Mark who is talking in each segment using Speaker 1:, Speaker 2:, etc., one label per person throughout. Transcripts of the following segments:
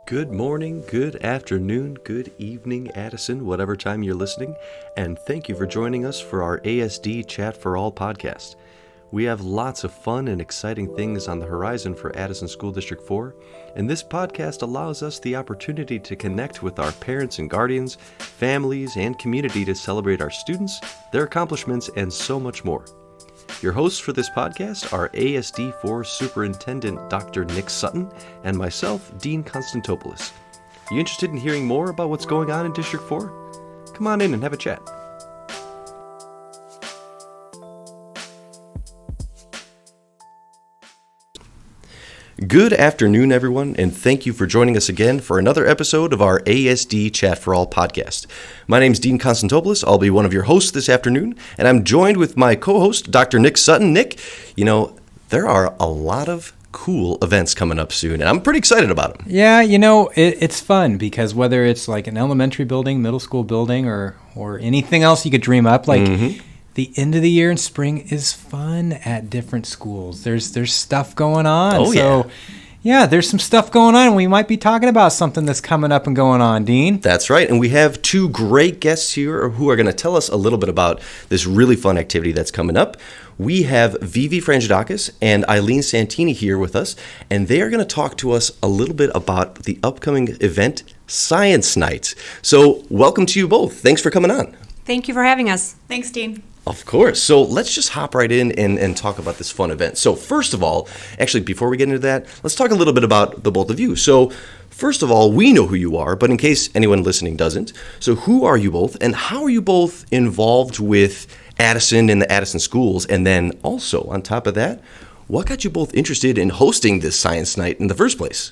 Speaker 1: Good morning, good afternoon, good evening, Addison, whatever time you're listening, and thank you for joining us for our ASD Chat for All podcast. We have lots of fun and exciting things on the horizon for Addison School District 4, and this podcast allows us the opportunity to connect with our parents and guardians, families, and community to celebrate our students, their accomplishments, and so much more. Your hosts for this podcast are ASD4 Superintendent Dr. Nick Sutton and myself, Dean Constantopoulos. You interested in hearing more about what's going on in District 4? Come on in and have a chat. Good afternoon, everyone, and thank you for joining us again for another episode of our ASD Chat for All podcast. My name is Dean Constantopoulos. I'll be one of your hosts this afternoon, and I'm joined with my co-host, Dr. Nick Sutton. Nick, there are a lot of cool events coming up soon, and I'm pretty excited about them.
Speaker 2: Yeah, it's fun because whether it's like an elementary building, middle school building, or anything else you could dream up, the end of the year in spring is fun at different schools. There's stuff going on.
Speaker 1: Oh,
Speaker 2: so, yeah, there's some stuff going on. We might be talking about something that's coming up and going on, Dean.
Speaker 1: That's right. And we have two great guests here who are going to tell us a little bit about this really fun activity that's coming up. We have Vivi Frangidakis and Eileen Santini here with us, and they are going to talk to us a little bit about the upcoming event, Science Night. So welcome to you both. Thanks for coming on.
Speaker 3: Thank you for having us.
Speaker 4: Thanks, Dean.
Speaker 1: Of course. So let's just hop right in and talk about this fun event. So first of all, actually, before we get into that, let's talk a little bit about the both of you. So first of all, we know who you are, but in case anyone listening doesn't, so who are you both and how are you both involved with Addison and the Addison schools? And then also, on top of that, what got you both interested in hosting this Science Night in the first place?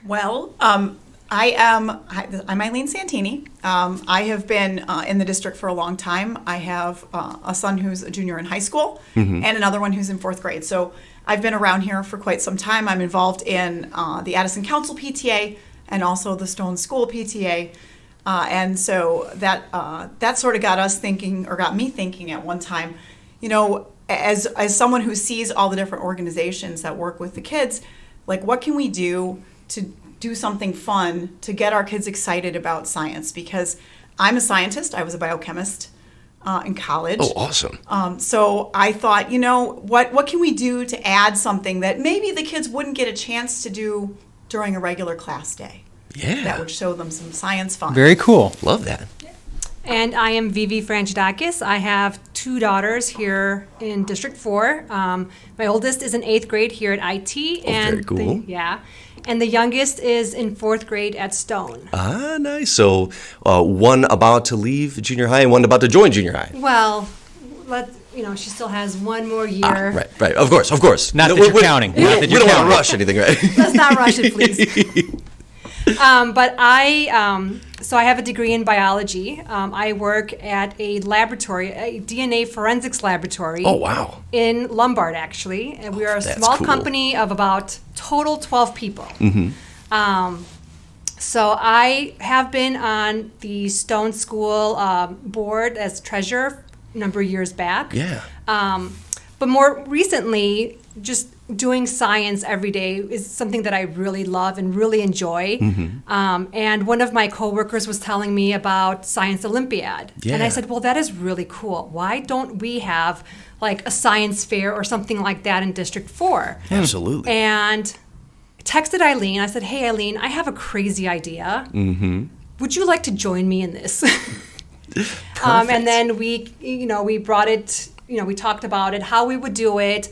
Speaker 4: Well, I'm Eileen Santini. I have been in the district for a long time. I have a son who's a junior in high school and another one who's in fourth grade. So I've been around here for quite some time. I'm involved in the Addison Council PTA and also the Stone School PTA. And so that sort of got us thinking, or got me thinking at one time, as someone who sees all the different organizations that work with the kids, like what can we do to do something fun to get our kids excited about science? Because I'm a scientist. I was a biochemist in college.
Speaker 1: Oh, awesome.
Speaker 4: So I thought, what can we do to add something that maybe the kids wouldn't get a chance to do during a regular class day?
Speaker 1: Yeah.
Speaker 4: That would show them some science fun.
Speaker 2: Very cool.
Speaker 1: Love that.
Speaker 3: And I am Vivi Frangidakis. I have two daughters here in District 4. My oldest is in 8th grade here at IT.
Speaker 1: Very cool.
Speaker 3: And the youngest is in 4th grade at Stone.
Speaker 1: Ah, nice. So one about to leave junior high and one about to join junior high.
Speaker 3: Well, she still has one more year.
Speaker 1: Right. Of course.
Speaker 2: Not that you're counting.
Speaker 1: We don't want to rush anything, right?
Speaker 3: Let's not rush it, please. But so I have a degree in biology. I work at a laboratory, a DNA forensics laboratory.
Speaker 1: Oh, wow.
Speaker 3: In Lombard, actually. And we are a
Speaker 1: That's
Speaker 3: small
Speaker 1: cool.
Speaker 3: company of about total 12 people.
Speaker 1: Mm-hmm.
Speaker 3: So I have been on the Stone School board as treasurer a number of years back.
Speaker 1: Yeah.
Speaker 3: But more recently, just doing science every day is something that I really love and really enjoy.
Speaker 1: Mm-hmm.
Speaker 3: And one of my coworkers was telling me about Science Olympiad.
Speaker 1: Yeah.
Speaker 3: And I said, well, that is really cool. Why don't we have like a science fair or something like that in District 4?
Speaker 1: Absolutely.
Speaker 3: And texted Eileen. I said, hey, Eileen, I have a crazy idea.
Speaker 1: Mm-hmm.
Speaker 3: Would you like to join me in this? And then we brought it, we talked about it, how we would do it.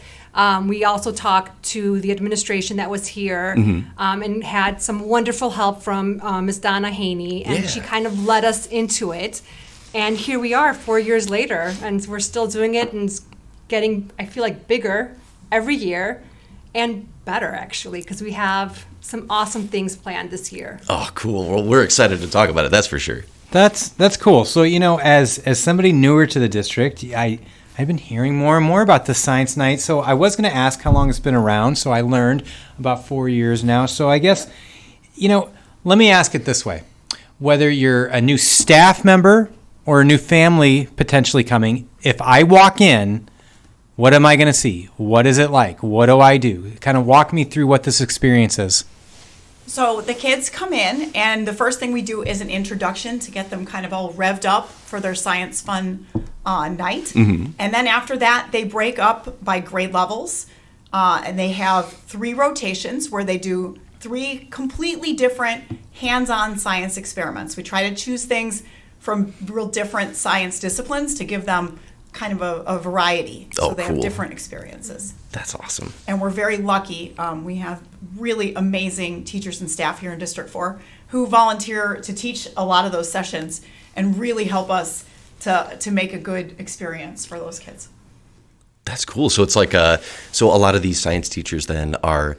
Speaker 3: We also talked to the administration that was here and had some wonderful help from Ms. Donna Haney, and she kind of led us into it. And here we are 4 years later, and we're still doing it, and it's getting, I feel like, bigger every year and better, actually, because we have some awesome things planned this year.
Speaker 1: Oh, cool. Well, we're excited to talk about it, that's for sure.
Speaker 2: That's cool. So, as somebody newer to the district, I've been hearing more and more about the Science Night. So I was going to ask how long it's been around. So I learned about 4 years now. So I guess, let me ask it this way. Whether you're a new staff member or a new family potentially coming, if I walk in, What am I going to see? What is it like? What do I do? Kind of walk me through what this experience is.
Speaker 4: So the kids come in, and the first thing we do is an introduction to get them kind of all revved up for their science fun night. And then after that, they break up by grade levels, and they have 3 rotations where they do 3 completely different hands-on science experiments. We try to choose things from real different science disciplines to give them kind of a variety, so they have different experiences.
Speaker 1: That's awesome.
Speaker 4: And we're very lucky. We have really amazing teachers and staff here in District 4 who volunteer to teach a lot of those sessions and really help us to make a good experience for those kids.
Speaker 1: That's cool. So it's like so a lot of these science teachers then are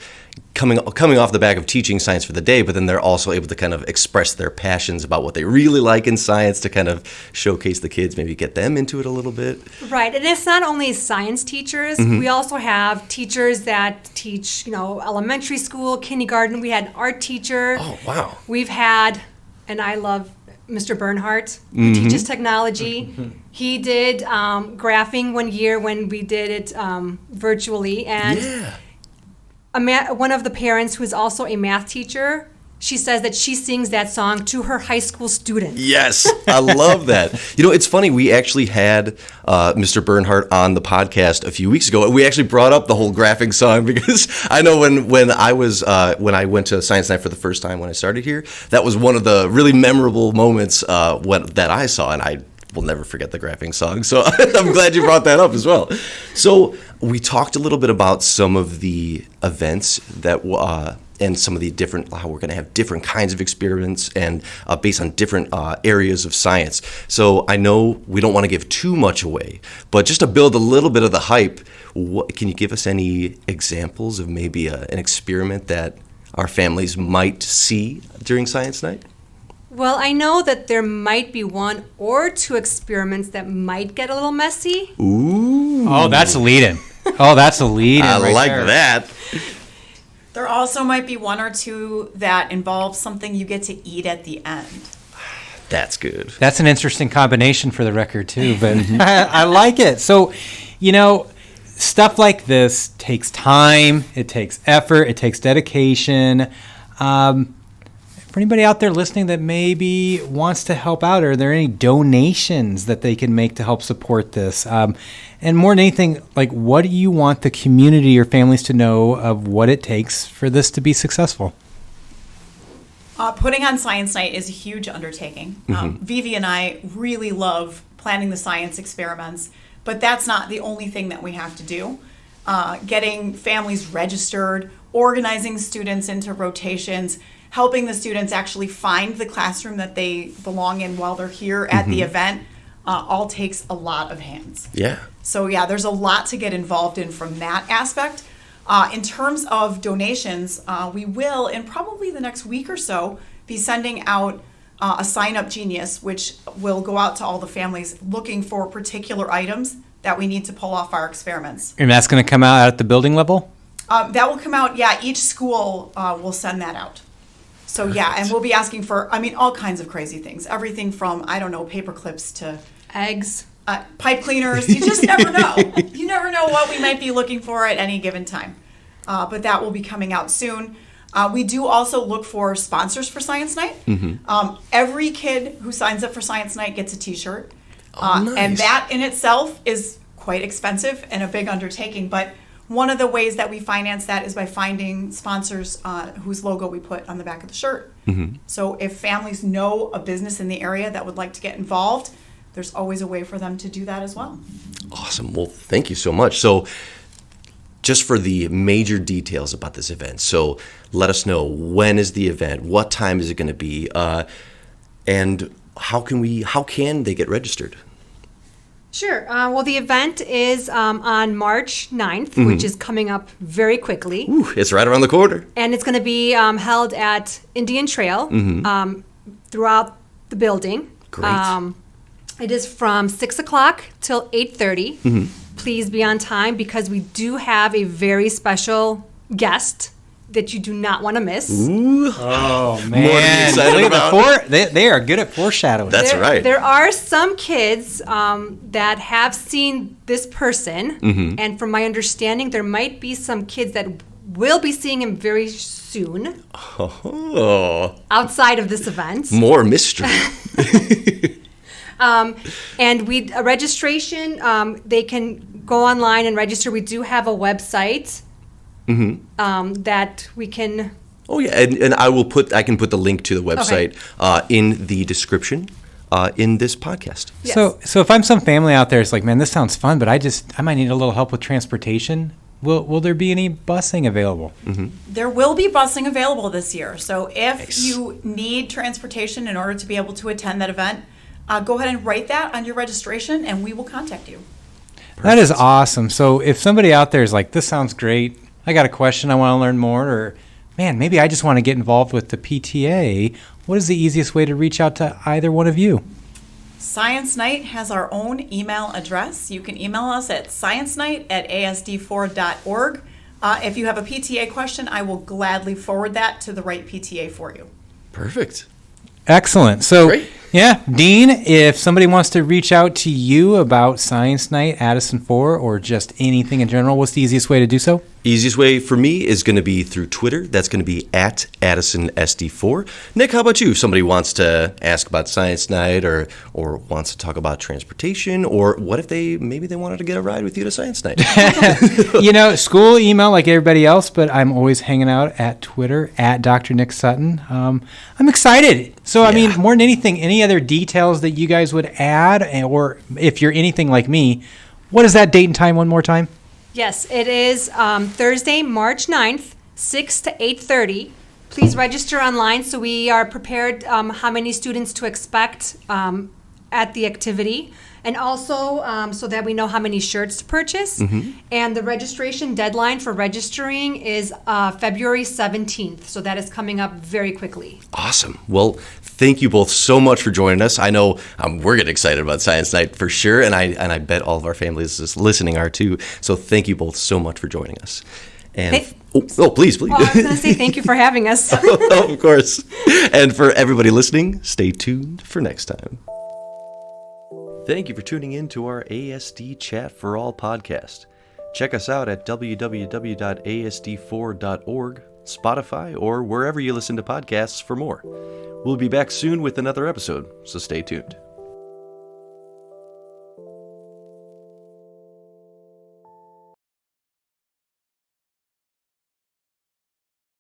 Speaker 1: coming off the back of teaching science for the day, but then they're also able to kind of express their passions about what they really like in science to kind of showcase the kids, maybe get them into it a little bit.
Speaker 3: Right. And it's not only science teachers. We also have teachers that teach, elementary school, kindergarten. We had an art teacher.
Speaker 1: Oh, wow.
Speaker 3: We've had, and I love Mr. Bernhardt, who teaches technology. He did graphing one year when we did it virtually. And one of the parents, who is also a math teacher, she says that she sings that song to her high school students.
Speaker 1: Yes, I love that. It's funny. We actually had Mr. Bernhardt on the podcast a few weeks ago. We actually brought up the whole graphing song because I know when I went to Science Night for the first time when I started here, that was one of the really memorable moments that I saw, and I will never forget the graphing song. So I'm glad you brought that up as well. So we talked a little bit about some of the events that and some of the how we're going to have different kinds of experiments and based on different areas of science. So I know we don't want to give too much away, but just to build a little bit of the hype, can you give us any examples of maybe an experiment that our families might see during Science Night?
Speaker 3: Well, I know that there might be 1 or 2 experiments that might get a little messy.
Speaker 1: Ooh.
Speaker 2: Oh, that's a lead-in. I
Speaker 1: like that.
Speaker 4: There also might be 1 or 2 that involve something you get to eat at the end.
Speaker 1: That's good.
Speaker 2: That's an interesting combination for the record, too, but I like it. So, stuff like this takes time, it takes effort, it takes dedication. For anybody out there listening that maybe wants to help out, are there any donations that they can make to help support this? And more than anything, what do you want the community or families to know of what it takes for this to be successful?
Speaker 4: Putting on Science Night is a huge undertaking. Vivi and I really love planning the science experiments, but that's not the only thing that we have to do. Getting families registered, organizing students into rotations, helping the students actually find the classroom that they belong in while they're here at the event, all takes a lot of hands.
Speaker 1: Yeah.
Speaker 4: So there's a lot to get involved in from that aspect. In terms of donations, we will, in probably the next week or so, be sending out a Sign Up Genius, which will go out to all the families looking for particular items that we need to pull off our experiments.
Speaker 2: And that's going to come out at the building level?
Speaker 4: That will come out, each school will send that out. So and we'll be asking for, all kinds of crazy things. Everything from, paper clips to
Speaker 3: Eggs.
Speaker 4: Pipe cleaners. You just never know. You never know what we might be looking for at any given time. But that will be coming out soon. We do also look for sponsors for Science Night. Every kid who signs up for Science Night gets a T-shirt.
Speaker 1: Nice.
Speaker 4: And that in itself is quite expensive and a big undertaking. But one of the ways that we finance that is by finding sponsors whose logo we put on the back of the shirt. So if families know a business in the area that would like to get involved, there's always a way for them to do that as well.
Speaker 1: Awesome. Well, thank you so much. So just for the major details about this event, so let us know, when is the event, what time is it going to be, and how can they get registered?
Speaker 3: Sure. Well, the event is on March 9th, which is coming up very quickly.
Speaker 1: Ooh, it's right around the corner.
Speaker 3: And it's going to be held at Indian Trail throughout the building.
Speaker 1: Great.
Speaker 3: It is from 6 o'clock till 8:30. Please be on time because we do have a very special guest that you do not want to miss.
Speaker 1: Ooh.
Speaker 2: Oh,
Speaker 1: More to be
Speaker 2: man.
Speaker 1: excited
Speaker 2: Look at
Speaker 1: about.
Speaker 2: they are good at foreshadowing.
Speaker 1: That's right.
Speaker 3: There are some kids that have seen this person, and from my understanding, there might be some kids that will be seeing him very soon
Speaker 1: Oh,
Speaker 3: outside of this event.
Speaker 1: more mystery.
Speaker 3: And registration, they can go online and register. We do have a website that we can.
Speaker 1: Oh yeah, and I can put the link to the website in the description in this podcast.
Speaker 3: Yes.
Speaker 2: So if I'm some family out there, it's like, man, this sounds fun, but I might need a little help with transportation. Will there be any busing available?
Speaker 4: There will be busing available this year. So if you need transportation in order to be able to attend that event, go ahead and write that on your registration, and we will contact you.
Speaker 2: That is awesome. So if somebody out there is like, this sounds great, I got a question, I want to learn more, or man, maybe I just want to get involved with the PTA, what is the easiest way to reach out to either one of you?
Speaker 4: Science Night has our own email address. You can email us at sciencenight@asd4.org. If you have a PTA question, I will gladly forward that to the right PTA for you.
Speaker 1: Perfect.
Speaker 2: Excellent. So,
Speaker 1: Great.
Speaker 2: yeah, Dean, if somebody wants to reach out to you about Science Night, Addison 4, or just anything in general, what's the easiest way to do so?
Speaker 1: Easiest way for me is going to be through Twitter. That's going to be at AddisonSD4. Nick, how about you? If somebody wants to ask about Science Night or wants to talk about transportation, or what if maybe they wanted to get a ride with you to Science Night?
Speaker 2: School email like everybody else, but I'm always hanging out at Twitter at Dr. Nick Sutton. I'm excited. So, I mean, more than anything, any other details that you guys would add, or if you're anything like me, what is that date and time one more time?
Speaker 3: Yes, it is Thursday, March 9th, 6 to 8:30. Please register online so we are prepared how many students to expect at the activity, and also so that we know how many shirts to purchase. And the registration deadline for registering is February 17th, so that is coming up very quickly.
Speaker 1: Awesome. Well, thank you both so much for joining us. I know we're getting excited about Science Night for sure, and I bet all of our families just listening are too. So thank you both so much for joining us. And please.
Speaker 3: Well, I was going to say thank you for having us.
Speaker 1: Of course. And for everybody listening, stay tuned for next time. Thank you for tuning in to our ASD Chat for All podcast. Check us out at www.asd4.org, Spotify, or wherever you listen to podcasts for more. We'll be back soon with another episode, so stay tuned.